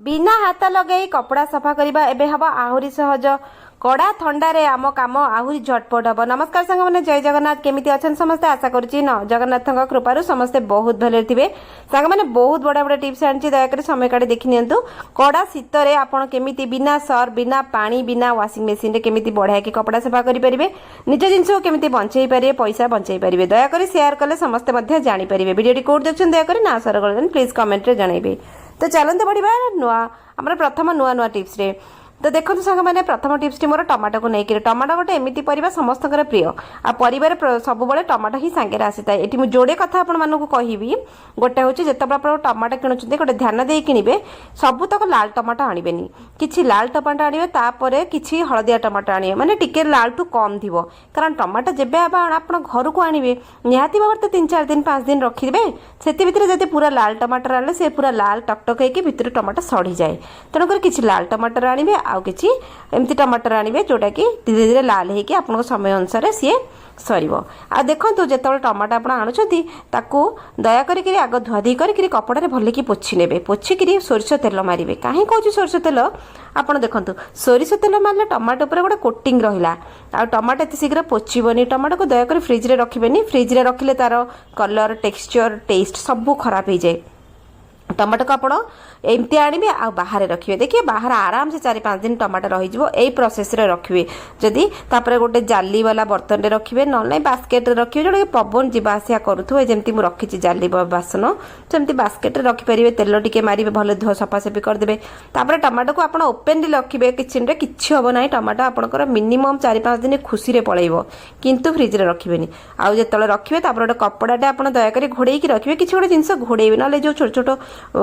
बिना हाथ लगे कपड़ा सफा करबा एबे हबा आहुरी सहज कड़ा थंडारे आम काम आहुरी झटपट हम। नमस्कार सांग मैंने जय जगन्नाथ केमिति अछन समस्ते आशा करुच्ची न जगन्नाथ कृपारू समस्ते बहुत भले थे सांग मैंने बहुत बड़ा बड़ा टिप्स आनी दयाकोरी समय काढ़ी देखि नियंतु। कड़ा शीतरे आपण केमिति बिना सर बिना पानी बिना वाशिंग मशीन रे केमिति बढ़िया कि कपड़ा सफा करि परिबे निज जिंस को केमिति बंचई परिबे पैसा बंचई परिबे दयाकोरी शेयर कले समस्ते मध्य जानि परिबे। वीडियोटी कोड देखछन दयाकोरी ना सर करन प्लीज कमेंट रे जणाइबे। तो चलते बढ़िया नुआ आम प्रथम नुआ नुआ टिप्स रे। तो देखो सांग मैंने प्रथम टिप्स टी मोर टमाटो को लेकर टमाटो गोटे एमती परिबा समस्त प्रिय आ परिवार सब टमाटो ही सांगे आसी था। ये जोड़े कथा आपको कहबी गोटे हूँ जो आप टमाटो किणुच्च गोटे ध्यान दे किणवे सबुतक लाल टमाटो आणवेनि कि लाल टमाटो आणवे तापर कि हलदिया टमाटो आणवे माने टिके लाल टू कम थी कारण टमाटो जब आप घर को आणवे निहाती भाव 3-4 दिन 5 दिन रखिदे से जब पूरा लाल टमाटर आने से पूरा लाल टकटक होकर भितर टमाटो सड़ी जाए तेणुकर किसी लाल टमाटर आणवे आउ किछि एमती टमाटर आणवे जोटा कि धीरे धीरे लाल होकर आपन समय अनुसार सी सर आ देखो जो टमाटो आप आणुंट ताकू दया करी आग धुआधी कर कपड़े भल कि पोछि ने पोछिक सोरिष तेल मारे कहीं कौन सोरिष तेल आप देखो सोरिष तेल मारे टमाटो पर गोटे कोटिंग रहा आ टमाटो एत शीघ्र पोछबनी टमाटो को दया कर फ्रिज रे रखिबेनी फ्रिज रे रखिले तार कलर टेक्सचर टेस्ट सब खराब हो जाए। टमाटो को आप एमती आणवे आ बाहर रखिए देखिए बाहर आराम से 4-5 दिन टमाटो रही प्रोसेस रे रखिए जदि तापर गोटे जाली वाला बर्तन रे रखिए ना बास्केट रे रखिए जोटा पवन जीवा आसिया करूथो जमती मु रखी जाली बासन सेमती बास्केट रे रखिपारे तेल टिके मारे भल धुआ सफासफी करदे तापर टमाटो को आप ओपेन रखिए किचन रे किछि हबो नाही टमाटो आपनकर मिनिमम 4-5 दिन खुशी रे पळैबो किंतु फ्रिज रे रखिबेनी आउ जेतले रखिए तापर गोटे कपड़ाटे आप दया करी घोड़े की रखिए किछि गोटे जिंस घोड़ेबे ना जो छोट छोट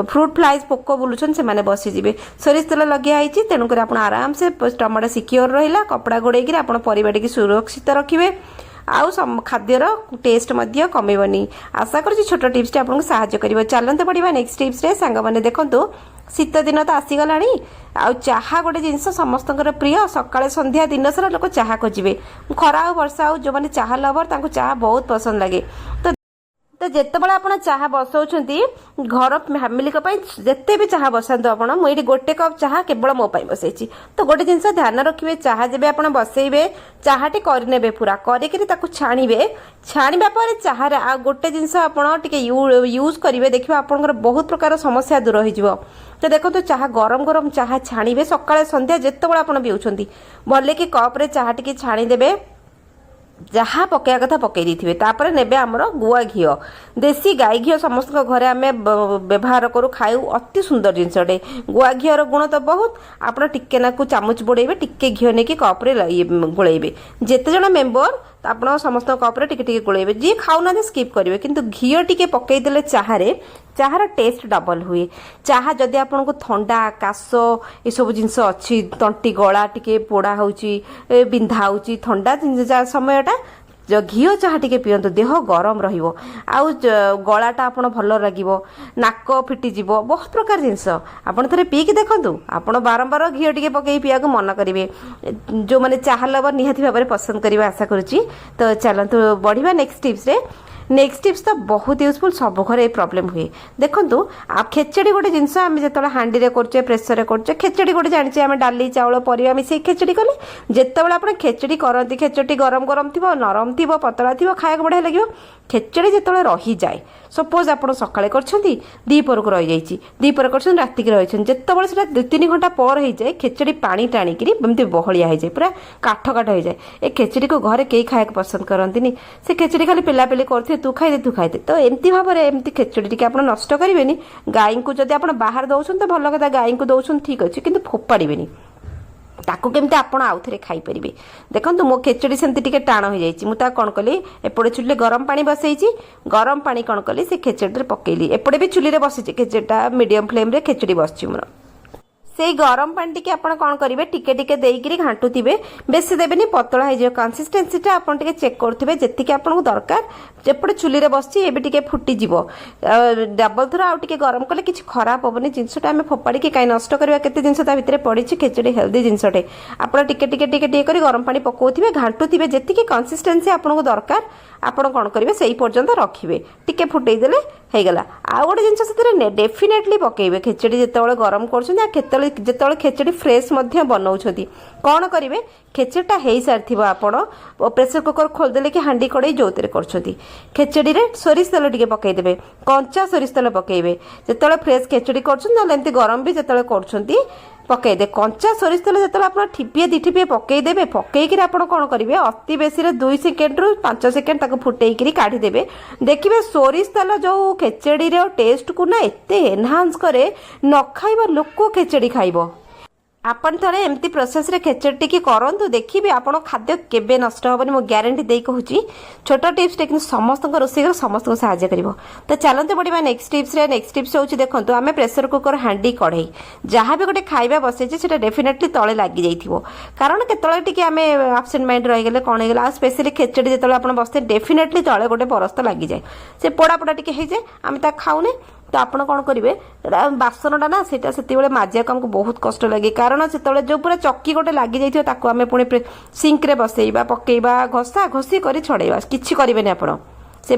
फ्रूट फ्लाइज पोक बुलून से माने बसीजे सोरिष तेल लगे तेणुक आप आराम से टमाटो सिक्योर रहा कपड़ा घोड़े परिवार की सुरक्षित रखिए आउ खाद्यर टेस्ट कमेबनी। आशा कर छोट टिप्स टी आपको साहाय्य कर। चलते पड़ा नेक्स्ट टिप्स रे सांग मैंने देखो शीत दिन तो आसीगला आ चाहा गोटे जिनस समस्त प्रिय सकाଳେ संध्या दिन सारा लोक चाहा खोजे खरा आ वर्षा जो मैंने चाहा लवर चाहा बहुत पसंद लगे। तो जितेबाला आप चाह बसाऊँगी घर फैमिली जिते भी चाह बसातु आप मुझे गोटे कप चाह केवल मो बसई तो गोटे जिन ध्यान रखिए चाह जब आप बसइबे चाहटी करने पूरा करके छाणवे छाणा पर चाह आ गोटे जिनस आपके यूज करेंगे देखिए आप बहुत प्रकार समस्या दूर हो। तो देखो तो चाह गरम गरम चाह छाणवे सकाଳେ संध्या जितेबाला आप पिउछंती भले कि कप्रे चाह टी छाणीदेवे जहाँ पकड़ा कथा पकई थे तापर ने आमर गुआ घी देसी गाई घी समस्त घरे आम व्यवहार करूँ खाऊ अति सुंदर जिनसटे गुआ घी गुण तो बहुत आप टिके नाकू चामच बुड़ेबे टिके घी नहीं कप्रे गोलेबे जिते जन मेम्बर आप समस्त कप्रे टिके गोलेबे जी खाऊना स्किप करेंगे किंतु घी टिके पकईदे चाहार टेस्ट डबल हुए। चाहा जदि आपको थंडा काश ये सब जिनस अच्छी तंटी गला टिके पोड़ा होची बिंधा होची थंडा समयटा जो घी चाह टिके पियंतु देह गरम रहिबो आउ गलाटा आपन भल लागिबो नाक फिटिज बहुत प्रकार जिनस आपन थरे पीकी देखंतु आपन बारंबार घी टिके पकई पिया को मन करिवे जो माने चाह लवर निहाती भाबरे पसंद करिवे आशा करूची। तो चलंतु बढ़िबा नेक्स्ट टिप्स रे। नेक्स्ट टिप्स तो बहुत यूजफुल सब घर प्रॉब्लम हुए देखो आप खेचड़ी गोटे जिनस आम जो हांडी में करचे प्रेसर करचे खेचड़ी गोटे जाने आम डाली चाउल परिवा मिसे खेचड़ी कले जितेबाला आप खेचड़ी करती खेचड़ी गरम गरम थी नरम थी पतला थी खाया बढ़िया लगे खेचड़ी जो रही जाए सपोज आप सकाଳେ करछंती दीपर को रही जाइए दीपर कर राति की रही जितेबाला से 2-3 घंटा पर हो जाए खेचड़ी पानी टाणिक एमती बहलिया हो जाए पूरा काठ काठ हो जाए ए खेचड़ी को घरे कई खाया पसंद करती से खेचड़ी खाली पिलापिली करते तू खाइदे तो एमती भाव में एमती खेचड़ी टी आप नष्ट करेंगे गाई को जब आप बाहर दौरान तो भल कथा गाई को दौरान ठीक अच्छे कि फोपाड़े ताकू केमती आपण आउ थे खाई परिबे। देखो मो खेचड़ी सेमती टिके टाण हो जाइए मुझे कौन कली एपटे चुली गरम पानी बसई गरम पानी कौन कली से खेचड़ी पकईली एपटे भी चुली बसी खेचड़ीटा मीडियम फ्लेम रे खेचड़ी बस मोर से गरम पानी टी आप कौन करेंगे टिके टिके देकरी घाटुवे बेसी देवेनि पतला हो कन्सिस्टेंसीटा आप चेक करुवे जी आपको दरकार जपटे चुली बस टे फुटीज डबल थर आउ टे गरम कले कि खराब हेनी जिनसटा आम फोपाड़ी कहीं नष्ट करवा केते जिनस भितर पड़ी खेचड़ी हेल्दी जिनसटे आप टिके टिके टिके टिके कर गरम पानी पकाउथिबे घाटुवे जी कन्सिस्टेंसी आपको दरकार आपण कौन करेंगे से पर्यंत रखिए टिके फुटेदेले ହେଇଗଲା। ଆଉ ଗୋଟେ ଜିନିଷ ସେଥିରେ ଡେଫିନେଟଲି ପକେଇବେ ଖେଚେଡ଼ି ଯେତେବେଳେ ଗରମ କରୁଛନ୍ତି ଆଉ ଯେତେବେଳେ ଖେଚେଡ଼ି ଫ୍ରେଶ୍ ମଧ୍ୟ ବନାଉଛନ୍ତି କ'ଣ କରିବେ ଖେଚେଡ଼ିଟା ହେଇସାରିଥିବ ଆପଣ ପ୍ରେସର କୁକର ଖୋଲିଦେଲେ କି ହାଣ୍ଡି କଡ଼େଇ ଯେଉଁଥିରେ କରୁଛନ୍ତି ଖେଚେଡ଼ିରେ ସୋରିଷ ତେଲ ଟିକେ ପକେଇଦେବେ କଞ୍ଚା ସୋରିଷ ତେଲ ପକେଇବେ ଯେତେବେଳେ ଫ୍ରେଶ୍ ଖେଚେଡ଼ି କରୁଛନ୍ତି ନହେଲେ ଏମିତି ଗରମ ବି ଯେତେବେଳେ କରୁଛନ୍ତି ପକେଇଦେ କଞ୍ଚା ସୋରିଷ ତେଲ ଯେତେବେଳେ ଆପଣ ଠିପିଏ ଦୁଇ ଠିପିଏ ପକେଇଦେବେ ପକେଇକିରି ଆପଣ କ'ଣ କରିବେ ଅତି ବେଶୀରେ 2 ସେକେଣ୍ଡରୁ 5 ସେକେଣ୍ଡ ତାକୁ ଫୁଟେଇକିରି କାଢ଼ିଦେବେ ଦେଖିବେ ସୋରିଷ ତେଲ ଯେଉଁ ଖେଚେଡ଼ିର ଟେଷ୍ଟକୁ ନା ଏତେ ଏନହାନ୍ସ କରେ ନ ଖାଇବା ଲୋକ ଖେଚେଡ଼ି ଖାଇବ। ଆପଣ ଥରେ ଏମିତି ପ୍ରୋସେସରେ ଖେଚେଡ଼ି ଟିକେ କରନ୍ତୁ ଦେଖିବେ ଆପଣ ଖାଦ୍ୟ କେବେ ନଷ୍ଟ ହେବନି ମୁଁ ଗ୍ୟାରେଣ୍ଟି ଦେଇ କହୁଛି। ଛୋଟ ଟିପ୍ସଟେ କିନ୍ତୁ ସମସ୍ତଙ୍କ ରୋଷେଇ ଘର ସମସ୍ତଙ୍କୁ ସାହାଯ୍ୟ କରିବ। ତ ଚାଲନ୍ତୁ ପଡ଼ିବା ନେକ୍ସଟ ଟିପ୍ସ ହେଉଛି ଦେଖନ୍ତୁ ଆମେ ପ୍ରେସର କୁକର ହାଣ୍ଡି କଢ଼େଇ ଯାହା ବି ଗୋଟେ ଖାଇବା ବସେଇଛେ ସେଟା ଡେଫିନେଟଲି ତଳେ ଲାଗିଯାଇଥିବ କାରଣ କେତେବେଳେ ଟିକେ ଆମେ ଆବସେଣ୍ଟ ମାଇଣ୍ଡ ରହିଗଲେ କ'ଣ ହେଇଗଲା ଆଉ ସ୍ପେଶାଲି ଖେଚେଡ଼ି ଯେତେବେଳେ ଆପଣ ବସେ ଡେଫିନେଟଲି ତଳେ ଗୋଟେ ପରସ୍ତ ଲାଗିଯାଏ ସେ ପୋଡ଼ା ଟିକେ ହେଇଯାଏ ଆମେ ତାକୁ ଖାଉନେ। ତ ଆପଣ କ'ଣ କରିବେ ବାସନଟା ନା ସେଇଟା ସେତେବେଳେ ମାଜିବାକୁ ଆମକୁ ବହୁତ କଷ୍ଟ ଲାଗେ କାରଣ ସେତେବେଳେ ଯେଉଁ ପୁରା ଚକି ଗୋଟେ ଲାଗିଯାଇଥିବ ତାକୁ ଆମେ ପୁଣି ସିଙ୍କରେ ବସେଇବା ପକେଇବା ଘଷା ଘଷି କରି ଛଡ଼େଇବା କିଛି କରିବେନି ଆପଣ ସେ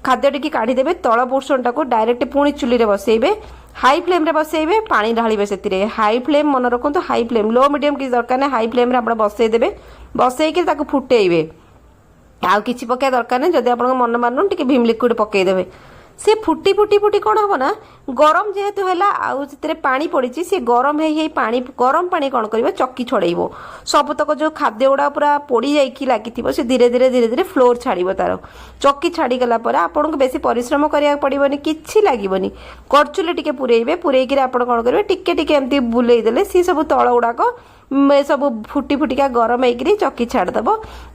ଖାଦ୍ୟ ଟିକେ କାଢ଼ିଦେବେ ତଳ ପୋର୍ସନଟାକୁ ଡାଇରେକ୍ଟ ପୁଣି ଚୁଲିରେ ବସେଇବେ ହାଇ ଫ୍ଲେମ୍ରେ ବସେଇବେ ପାଣି ଢାଳିବେ ସେଥିରେ ହାଇ ଫ୍ଲେମ୍ ମନେ ରଖନ୍ତୁ ହାଇ ଫ୍ଲେମ୍ ଲୋ ମିଡ଼ିୟମ୍ କିଛି ଦରକାର ନାହିଁ ହାଇ ଫ୍ଲେମ୍ରେ ଆପଣ ବସେଇଦେବେ ବସେଇକି ତାକୁ ଫୁଟେଇବେ ଆଉ କିଛି ପକେଇବା ଦରକାର ନାହିଁ ଯଦି ଆପଣଙ୍କ ମନ ମାନୁନି ଟିକେ ଭିମ୍ ଲିକ୍ୱିଡ଼ ପକେଇଦେବେ ସେ ଫୁଟି କ'ଣ ହେବ ନା ଗରମ ଯେହେତୁ ହେଲା ଆଉ ସେଥିରେ ପାଣି ପଡ଼ିଛି ସେ ଗରମ ହେଇ ଗରମ ପାଣି କ'ଣ କରିବ ଚକି ଛଡ଼େଇବ ସବୁତକ ଯେଉଁ ଖାଦ୍ୟ ଗୁଡ଼ା ପୁରା ପୋଡ଼ି ଯାଇକି ଲାଗିଥିବ ସେ ଧୀରେ ଧୀରେ ଫ୍ଲୋର ଛାଡ଼ିବ ତାର ଚକି ଛାଡ଼ିଗଲା ପରେ ଆପଣଙ୍କୁ ବେଶୀ ପରିଶ୍ରମ କରିବାକୁ ପଡ଼ିବନି କିଛି ଲାଗିବନି କରଚୁଲି ଟିକେ ପୁରେଇକିରି ଆପଣ କ'ଣ କରିବେ ଟିକେ ଏମିତି ବୁଲେଇ ଦେଲେ ସେ ସବୁ ତଳ ଗୁଡ଼ାକ ସବୁ ଫୁଟିକା ଗରମ ହେଇକିରି ଚକି ଛାଡ଼ିଦେବ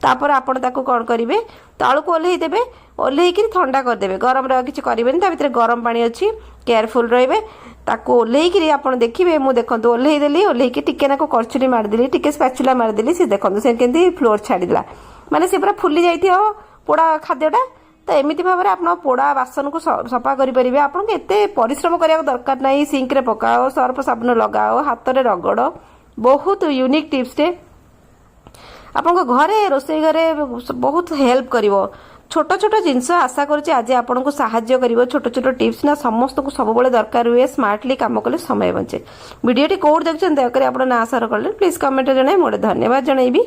ତାପରେ ଆପଣ ତାକୁ କ'ଣ କରିବେ ତଳକୁ ଓହ୍ଲେଇଦେବେ ଓହ୍ଲେଇକିରି ଥଣ୍ଡା କରିଦେବେ ଗରମରେ ଆଉ କିଛି କରିବେନି ତା ଭିତରେ ଗରମ ପାଣି ଅଛି କେୟାରଫୁଲ୍ ରହିବେ ତାକୁ ଓହ୍ଲେଇକିରି ଆପଣ ଦେଖିବେ ମୁଁ ଦେଖନ୍ତୁ ଓହ୍ଲେଇକି ଟିକେ ନାକୁ କରଚୁଲି ମାରିଦେଲି ଟିକେ ସ୍ପାଚୁଲା ମାରିଦେଲି ସେ ଦେଖନ୍ତୁ ସେ କେମିତି ଫ୍ଲୋର ଛାଡ଼ିଦେଲା ମାନେ ସେ ପୁରା ଫୁଲି ଯାଇଥିବ ପୋଡ଼ା ଖାଦ୍ୟଟା ତ ଏମିତି ଭାବରେ ଆପଣ ପୋଡ଼ା ବାସନକୁ ସଫା କରିପାରିବେ ଆପଣଙ୍କୁ ଏତେ ପରିଶ୍ରମ କରିବାକୁ ଦରକାର ନାହିଁ ସିଙ୍କରେ ପକାଅ ସର୍ଫ ସାବୁନ ଲଗାଅ ହାତରେ ରଗଡ଼ ବହୁତ ୟୁନିକ୍ ଟିପ୍ସଟେ ଆପଣଙ୍କ ଘରେ ରୋଷେଇ ଘରେ ବହୁତ ହେଲ୍ପ କରିବ ଛୋଟ ଜିନିଷ ଆଶା କରୁଛି ଆଜି ଆପଣଙ୍କୁ ସାହାଯ୍ୟ କରିବ ଛୋଟ ଟିପ୍ସ ନା ସମସ୍ତଙ୍କୁ ସବୁବେଳେ ଦରକାର ହୁଏ ସ୍ମାର୍ଟଲି କାମ କଲେ ସମୟ ବଞ୍ଚେ ଭିଡ଼ିଓଟି କୋଉଠି ଦେଖୁଛନ୍ତି ଦୟାକରି ଆପଣ ନାଁ ସାର କଲେ ପ୍ଲିଜ୍ କମେଣ୍ଟରେ ଜଣାଇ ମୁଁ ଧନ୍ୟବାଦ ଜଣାଇବି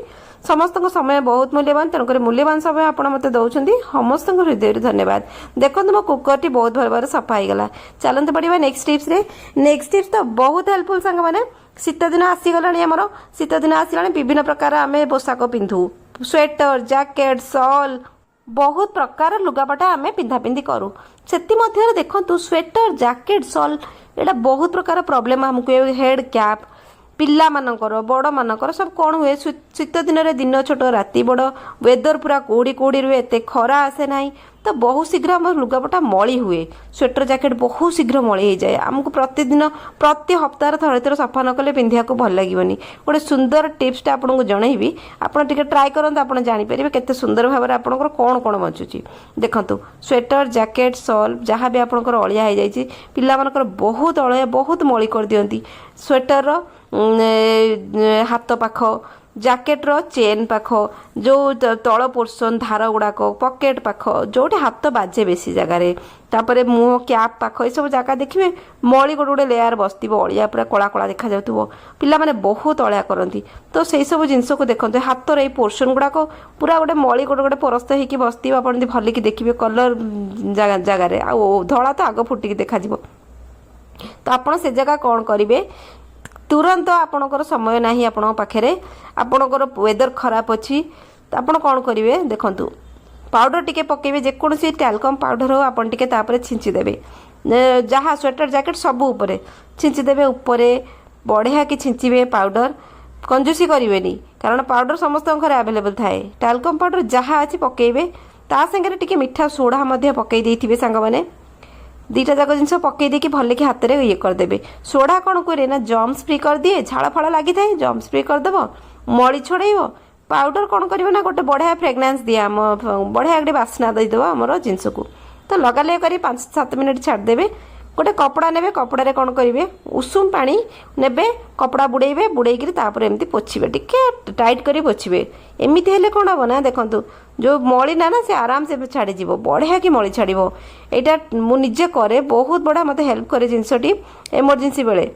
ସମସ୍ତଙ୍କ ସମୟ ବହୁତ ମୂଲ୍ୟବାନ ତେଣୁକରି ମୂଲ୍ୟବାନ ସମୟ ଆପଣ ମୋତେ ଦେଉଛନ୍ତି ସମସ୍ତଙ୍କ ହୃଦୟରୁ ଧନ୍ୟବାଦ ଦେଖନ୍ତୁ ମୋ କୁକରଟି ବହୁତ ଭଲ ଭାବରେ ସଫା ହେଇଗଲା ଚାଲନ୍ତୁ ପଡ଼ିବା ନେକ୍ସଟ ଟିପ୍ସ ତ ବହୁତ ହେଲ୍ପଫୁଲ୍ ସାଙ୍ଗମାନେ ଶୀତ ଦିନ ଆସିଗଲାଣି ଆମର ଶୀତ ଦିନ ଆସିଲାଣି ବିଭିନ୍ନ ପ୍ରକାର ଆମେ ପୋଷାକ ପିନ୍ଧୁ ସ୍ୱେଟର ଜ୍ୟାକେଟ୍ ସଲ୍ ବହୁତ ପ୍ରକାର ଲୁଗାପଟା ଆମେ ପିନ୍ଧାପିନ୍ଧି କରୁ ସେଥିମଧ୍ୟରେ ଦେଖନ୍ତୁ ସ୍ୱେଟର ଜ୍ୟାକେଟ୍ ସଲ୍ ଏଇଟା ବହୁତ ପ୍ରକାର ପ୍ରୋବ୍ଲେମ୍ ଆମକୁ ହେଡ୍ କ୍ୟାପ୍ ପିଲାମାନଙ୍କର ବଡ଼ମାନଙ୍କର ସବୁ କ'ଣ ହୁଏ ଶୀତ ଦିନରେ ଦିନ ଛୋଟ ରାତି ବଡ଼ ୱେଦର ପୁରା କୁହୁଡ଼ି ରୁହେ ଏତେ ଖରା ଆସେ ନାହିଁ ତ ବହୁତ ଶୀଘ୍ର ଆମର ଲୁଗାପଟା ମଳି ହୁଏ ସ୍ୱେଟର ଜ୍ୟାକେଟ୍ ବହୁତ ଶୀଘ୍ର ମଳି ହେଇଯାଏ ଆମକୁ ପ୍ରତିଦିନ ପ୍ରତି ସପ୍ତାହରେ ଥରେ ସଫା ନ କଲେ ପିନ୍ଧିବାକୁ ଭଲ ଲାଗିବନି ଗୋଟେ ସୁନ୍ଦର ଟିପ୍ସଟା ଆପଣଙ୍କୁ ଜଣାଇବି ଆପଣ ଟିକେ ଟ୍ରାଏ କରନ୍ତୁ ଆପଣ ଜାଣିପାରିବେ କେତେ ସୁନ୍ଦର ଭାବରେ ଆପଣଙ୍କର କ'ଣ ବଞ୍ଚୁଛି ଦେଖନ୍ତୁ ସ୍ୱେଟର ଜ୍ୟାକେଟ୍ ସଲ୍ ଯାହା ବି ଆପଣଙ୍କର ଅଳିଆ ହେଇଯାଇଛି ପିଲାମାନଙ୍କର ବହୁତ ଅଳିଆ ବହୁତ ମଳି କରିଦିଅନ୍ତି ସ୍ୱେଟରର ହାତ ପାଖ ଜ୍ୟାକେଟ୍ର ଚେନ୍ ପାଖ ଯେଉଁ ତଳ ପୋର୍ସନ୍ ଧାର ଗୁଡ଼ାକ ପକେଟ୍ ପାଖ ଯେଉଁଠି ହାତ ବାଜେ ବେଶୀ ଜାଗାରେ ତାପରେ ମୁହଁ କ୍ୟାପ୍ ପାଖ ଏସବୁ ଜାଗା ଦେଖିବେ ମଳି ଗୋଟେ ଲେୟାର ବସିଥିବ ଅଳିଆ ପୁରା କଳା ଦେଖାଯାଉଥିବ ପିଲାମାନେ ବହୁତ ଅଳିଆ କରନ୍ତି ତ ସେଇ ସବୁ ଜିନିଷକୁ ଦେଖନ୍ତୁ ହାତର ଏଇ ପୋର୍ସନ୍ ଗୁଡ଼ାକ ପୁରା ଗୋଟେ ମଳି ଗୋଟେ ପରସ୍ତ ହେଇକି ବସିଥିବ ଆପଣ ଯଦି ଭଲିକି ଦେଖିବେ କଲର୍ ଜାଗାରେ ଆଉ ଧଳା ତ ଆଗ ଫୁଟିକି ଦେଖାଯିବ ତ ଆପଣ ସେ ଜାଗା କ'ଣ କରିବେ ତୁରନ୍ତ ଆପଣଙ୍କର ସମୟ ନାହିଁ ଆପଣଙ୍କ ପାଖରେ ଆପଣଙ୍କର ୱେଦର ଖରାପ ଅଛି ଆପଣ କ'ଣ କରିବେ ଦେଖନ୍ତୁ ପାଉଡ଼ର ଟିକେ ପକେଇବେ ଯେକୌଣସି ଟାଲକମ୍ ପାଉଡ଼ର ହେଉ ଆପଣ ଟିକେ ତାପରେ ଛିଞ୍ଚିଦେବେ ଯାହା ସ୍ୱେଟର ଜ୍ୟାକେଟ୍ ସବୁ ଉପରେ ଛିଞ୍ଚିଦେବେ ଉପରେ ବଢ଼ିଆ କି ଛିଞ୍ଚିବେ ପାଉଡ଼ର କଞ୍ଜୁସି କରିବେନି କାରଣ ପାଉଡ଼ର ସମସ୍ତଙ୍କ ଘରେ ଆଭେଲେବଲ୍ ଥାଏ ଟାଲକମ୍ ପାଉଡ଼ର ଯାହା ଅଛି ପକେଇବେ ତା ସାଙ୍ଗରେ ଟିକେ ମିଠା ସୋଢ଼ା ମଧ୍ୟ ପକେଇ ଦେଇଥିବେ ସାଙ୍ଗମାନେ ଦୁଇଟା ଯାକ ଜିନିଷ ପକେଇ ଦେଇକି ଭଲକି ହାତରେ ଇଏ କରିଦେବେ ସୋଢ଼ା କ'ଣ କରେ ନା ଜର୍ମସ୍ ଫ୍ରି କରିଦିଏ ଝାଳ ଫାଳ ଲାଗିଥାଏ ଜର୍ମସ୍ ଫ୍ରି କରିଦେବ ମଳି ଛଡ଼େଇବ ପାଉଡ଼ର କ'ଣ କରିବ ନା ଗୋଟେ ବଢ଼ିଆ ଫ୍ରେଗନାନ୍ସ ଦିଏ ଆମ ବଢ଼ିଆ ଗୋଟେ ବାସ୍ନା ଦେଇଦେବ ଆମର ଜିନିଷକୁ ତ ଲଗାଲଗ କରି 5-7 ମିନିଟ୍ ଛାଡ଼ିଦେବେ गोटे कपड़ा ने कपड़े कौन करेंगे उषुम पानी ने कपड़ा बुड़ेबे बुड़ेक एमती पोछे टिके टाइट कर पोछे एमती हेल्ले कौन हम ना देखो जो मली ना ना से आराम से छाड़ी बढ़िया कि मली छाड़ यहाँ मुझे करे बहुत बड़ा मत हेल्प करे जिनसटी एमरजेंसी बेले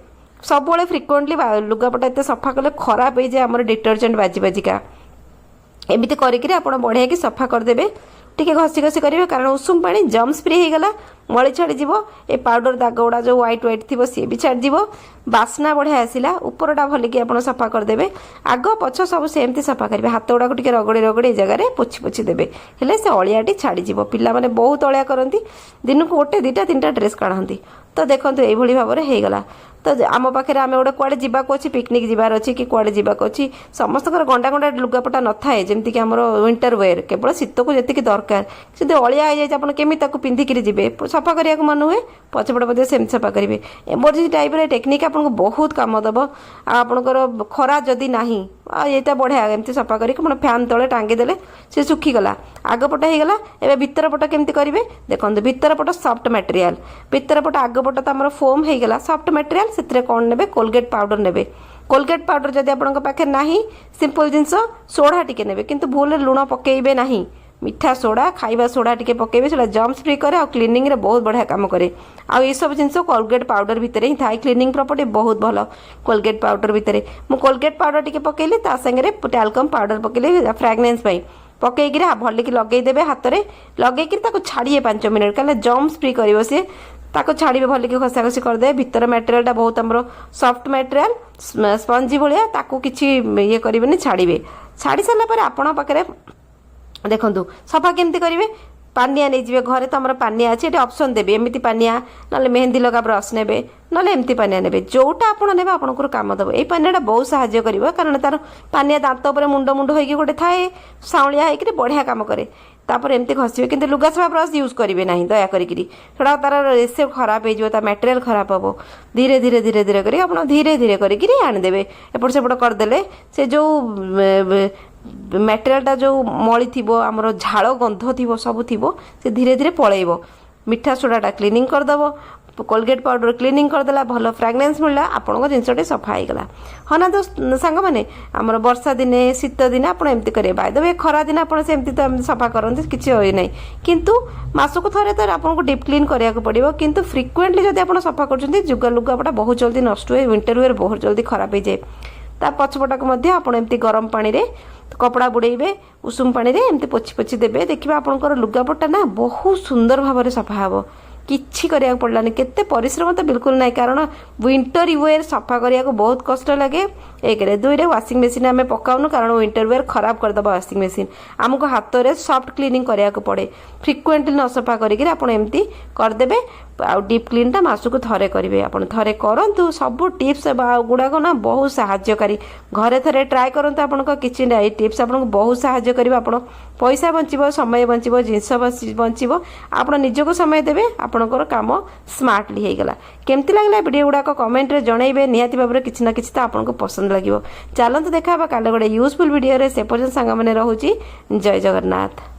सब फ्रिक्वेंटली लुगापटा एत सफा कले खराब हो जाए आम डिटर्जेंट बाजी बाजिका एमती करके आप बढ़िया कि सफा करदे टिके घसी घसी करेंगे कारण उषुम पानी जम्स फ्री हो गला मली छाड़ी ए पाउडर दाग गुड़ा जो व्हाइट व्हाइट थी सी भी छाड़ी बास्ना बढ़िया आसला उपरटा भलिकी आप सफा करदे आग पछ सब सेमती सफा करेंगे हाथ गुड़ा टिके रगड़ी रगड़ी ए जगह पोछि पोछि देवे हेले से अलियाटी छाड़ी पिला माने बहुत अलिया करती दिन को गोटे दुटा तीन ड्रेस काढ़ती तो देखो ये भाव में होगला तो आम पाखे आम गोटे कुआड़े जावाक अच्छी पिकनिक जीवार अच्छी कि कुआड़े जावाक अच्छी समस्त गंडा गंडा लुगापटा न थाए जमीक आम विंटर वेयर केवल शीत को जी दरकार से अलिया हो जाए आप केमी पिंधिकी जी सफा करने मन हुए पछपटे पचे सेम सफा करेंगे एमरजेंसी टाइप टेक्निक आपको बहुत कम दब आपंकर खरा जदि ना ये बढ़िया एमती सफा करके फैन तले टांगीदेले से सुखीगला आगपट होगला एवं भितर पट केमती करेंगे देखो भितर पट सफ्ट मटेरियल भितर पट आगपट तो आम फोम होगला सफ्ट मटेरियल से कौन ने कोलगेट पाउडर ने कोलगेट पाउडर जदि आपन पाखे ना सिंपल जिनस सोडा टिके ने किंतु भूल लुण पकेबे ना मीठा सोडा खाइबा सोडा टिके पकेबे से जम्स फ्री करे और क्लीनिंग रे बहुत बढ़िया काम करे आ ये सब जिनस कोलगेट पाउडर भितर ही थाए क्लीनिंग प्रॉपर्टी बहुत भल कोलगेट पाउडर भितर मु कोलगेट पाउडर टिके पकेली ता संगे टैल्कम पाउडर पकेली फ्रेग्रेंस पाई पकईकि भलिकी लगेदेवे हाथ में लगेकि छाड़िए 5 मिनट कल जम्स फ्री कर सी ताको छाड़िए भलिकी घसा घसी करदे भितर मटेरियल टा बहुत आमर सफ्ट मटेरियल स्पंजी भाया ताको किसी ये करेंगे छाड़िए छाड़ी सारापर आपण पाखे देखु सफा केमती करेंगे पानिया नहीं जाए घरे तो आम पानिया अच्छे ये ऑप्शन देवी एमती पानिया ना मेहंदी लगा ब्रश ने ना एमती पानिया ने जोटा आप ने आपंकर कम दब ये पानिया बहुत साहाय्य कर कारण तार पानिया दांत उपर मुंड मुंड होगी गोटे थाए साउलिया होकर बढ़िया कम करे तापर एमती घसवे कि लुगा सफा ब्रश यूज करेंगे ना दया करी थोड़ा तार रेसे खराब हो मटेरियल खराब हम धीरे धीरे धीरे धीरे कर धीरे धीरे करी आनीदेवे एपट सेपट करदे से जो मटेरियलटा जो मली थी आमर झाड़ गंध थी सब थी से धीरे धीरे पलैब मीठा सोडाटा क्लीनिंग करदेव कोलगेट पाउडर क्लीनिंग करदेला भल फ्रेग्रेंस मिलला आपन जिनसटे सफा होगला हाँ ना तो सांग मैंने आमर वर्षा दिने शीत दिन आप एमती करेंगे बाय द वे खरा दिन आप सेमती तो सफा करते किसी हो ना किंतु मासक थरे तो आपको डीप क्लीन करा पड़ो किंतु फ्रिक्वेंटली जब आप सफा कर लुगापटा बहुत जल्दी नष्ट हुए विंटर वेयर बहुत जल्दी खराब हो जाए ता पछपटाक आप एमती गरम पानी रे कपड़ा बुड़ेबे उषुम पानी रे एमती पोछि पोछि देबे देखिबा आपनकर लुगापटा ना बहुत सुंदर भाव में सफा हबो किछि करिया पड़लानी केते परिश्रम तो बिल्कुल नहीं कारण विंटर वेयर सफा करिया बहुत कष्ट लगे एक रे दुई रे वाशिंग मशीन आमे पकाउनु कारण विंटर वेयर खराब कर दबा वाशिंग मशीन हमको हाथ रे सॉफ्ट क्लीनिंग करिया पड़े फ्रिक्वेंटली न सफा करिके आपण एमती कर देबे आ डीप क्लीन टा मासुक थरे करेंगे आपण थरे करंतु सब टिप्स गुड़ाक ना बहुत साहाय्यकारी घरे थरे ट्राए करंतु आपण किचन ये टिप्स आपको बहुत साहाय्य करिबा आपण पैसा बंचिबो समय बंचिबो जिनस बंचिबो आपण निजको समय देबे आपणकर काम स्मार्टली होगला केमती लागला वीडियो गुड़ाक कमेंट रे जनइबे निहाती भाबरे किछि ना किछि तो आपनको पसंद लागिबो चलंतु देखा काले गोटे यूजफुल वीडियो रे से पर्यंत सांग माने रहूची जय जगन्नाथ।